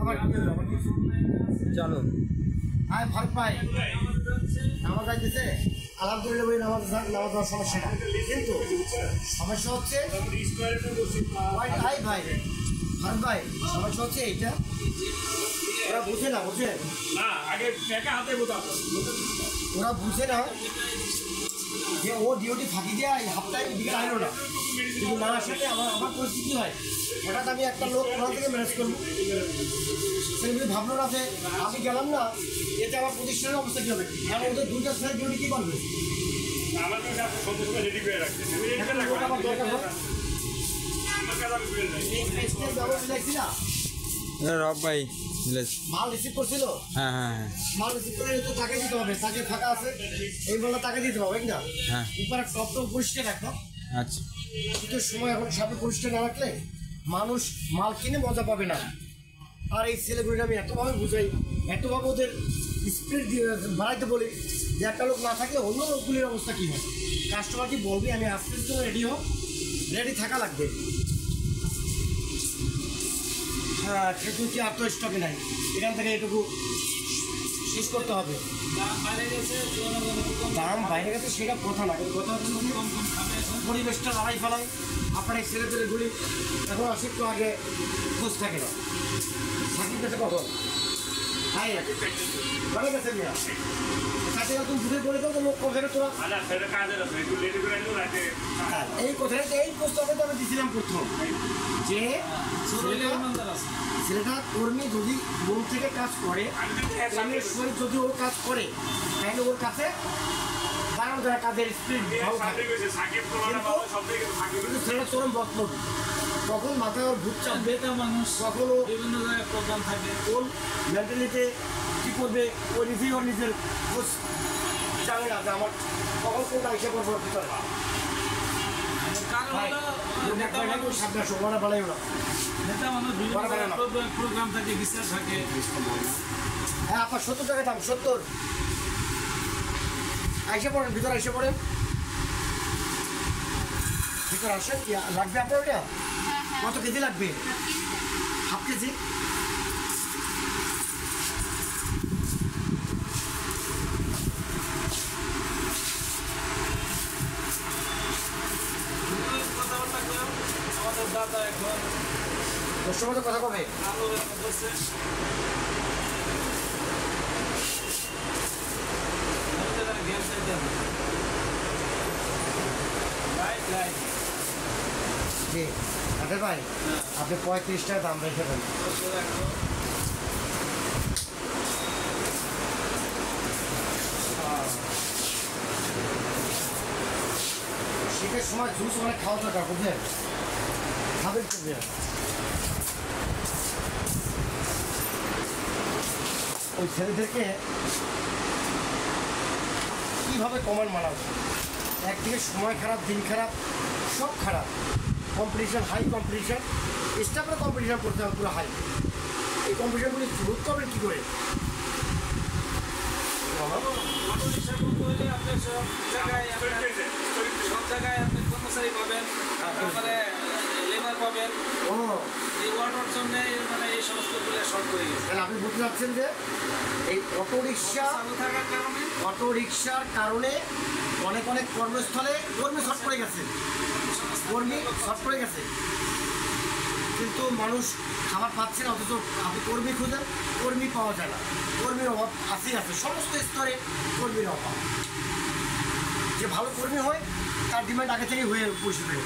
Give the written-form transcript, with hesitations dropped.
আবার কি হলো আবার কিছু চলো আয় ভাগ পাই নামাজ আইতেছে আলহামদুলিল্লাহ বলি নামাজ দেওয়ার সমস্যা না, কিন্তু সমস্যা হচ্ছে ভাই ভাগ ভাই সমস্যা হচ্ছে এইটা ওরা বুঝে না, বুঝে না আগে টাকা হাতে ওরা বুঝে না যে ও ডিউটি ফাঁকি দিয়ে হাফটায় বিকেল আইলো না, কিন্তু না আসাতে আমার পরিস্থিতি হয় হঠাৎ আমি একটা লোক ওখান থেকে ম্যানেজ করবো, সেগুলি ভাবলো না যে আমি গেলাম না এতে আমার প্রতিষ্ঠানের অবস্থা কী হবে, কারণ ওদের দুইটা ছেলে ডিউটি কী করবে আমার দরকার হয় রব ভাই মাল রিসিভ করছিল, হ্যাঁ হ্যাঁ হ্যাঁ মাল রিসিভ করে তো তাকে দিতে হবে, তাকে ফাঁকা আছে এই বললে তাকে দিতে হবে না, হ্যাঁ উপরে টপটাও পরিষ্কার রাখো। আচ্ছা কিন্তু সময় এখন সামনে পরিষ্কার না রাখলে মানুষ মাল কিনে মজা পাবে না। আর এই ছেলেগুলিটা আমি এতভাবে বুঝাই, এতভাবে ওদের স্পিড দিয়ে বাড়াইতে বলি যে একটা লোক না থাকলে অন্য লোকগুলির অবস্থা কী হয়, কাস্টমার কি বলবে আমি আসতে জন্য রেডি হোক, রেডি থাকা লাগবে। হ্যাঁ সেটুকু কি আর তো স্টকে নাই, এখান থেকে এটুকু শেষ করতে হবে। দাম বাইরে গেছে সেটা কথা না, কথা হচ্ছে পরিবেশটা লড়াই ফেলায় আপনার এই ছেলেপেলেগুলি এখন আসে একটু আগে খোঁজ থাকে না, সাকিব গেছে কখন হাই ঘরে গেছে মেয়া সাথে তুমি বুঝে পড়ে দাও তো লোক কোথায় তোরা এই কোথায় এই প্রস্তাবে তো আমি দিয়েছিলাম প্রথম যে ছেলেটা কর্মী যদি মন থেকে কাজ করে কর্মীর সহিত যদি ও কাজ করে তাহলে ওর কাছে দাঁড়ানো যায় কাজের স্পিড ভালো থাকে, কিন্তু ছেলেটা চরম বদল তখন মাথায় ওর ভূত চাপবে মানুষ, কখনো বিভিন্ন জায়গায় প্রোগ্রাম থাকে কোন মেন্টালিতে কী করবে ওই নিজেই ওর নিজের খোঁজ জানে না যে আমার কখন কোনটা এসে করবো ভিতরে সাবধান সময় বাড়াইও না প্রোগ্রাম থাকে বিচার থাকে। হ্যাঁ আপনার 70 টাকা দাম 70 এসে পড়েন ভিতরে এসে পড়েন ভিতরে আসেন কি লাগবে আপনার ওটা কত কেজি লাগবে হাফ কেজি আমাদের দাদা এখন দশ মতো কথা কবে আলোচনা করছে গেম চাইতে জি আরে ভাই আপনি 35 টাকা দাম রেখে দেন শীতের সময় জুস অনেক খাওয়া দরকার বুঝলেন খাবেন করবে ওই ছেলেদেরকে কীভাবে কমান মানাবো, একদিকে সময় খারাপ দিন খারাপ সব খারাপ, কম্পিটিশান হাই কম্পিটিশান স্টাফরা কম্পিটিশান করতে হবে পুরো হাই, এই কম্পিটিশানগুলি রোধ করবেন কী করে আপনি সব জায়গায় আপনি কর্মচারী পাবেন, তারপরে লেবার পাবেন, ও এই ওয়াটার জন্য মানে এই সমস্তগুলো শর্ট হয়ে গেছে। তাহলে আপনি বুঝতে পারছেন যে এই অটোরিক্সা থাকার কারণে অটোরিক্সার কারণে অনেক অনেক কর্মস্থলে কর্মী শর্ট পড়ে গেছে, কর্মী শর্ট পড়ে গেছে, কিন্তু মানুষ খাবার পাচ্ছে না, অথচ আপনি কর্মী খুঁজেন কর্মী পাওয়া যায় না, কর্মীর অভাব আসেই আছে, সমস্ত স্তরে কর্মীর অভাব, যে ভালো কর্মী হয় তার ডিমান্ড আগে থেকেই হয়ে বসে থাকে।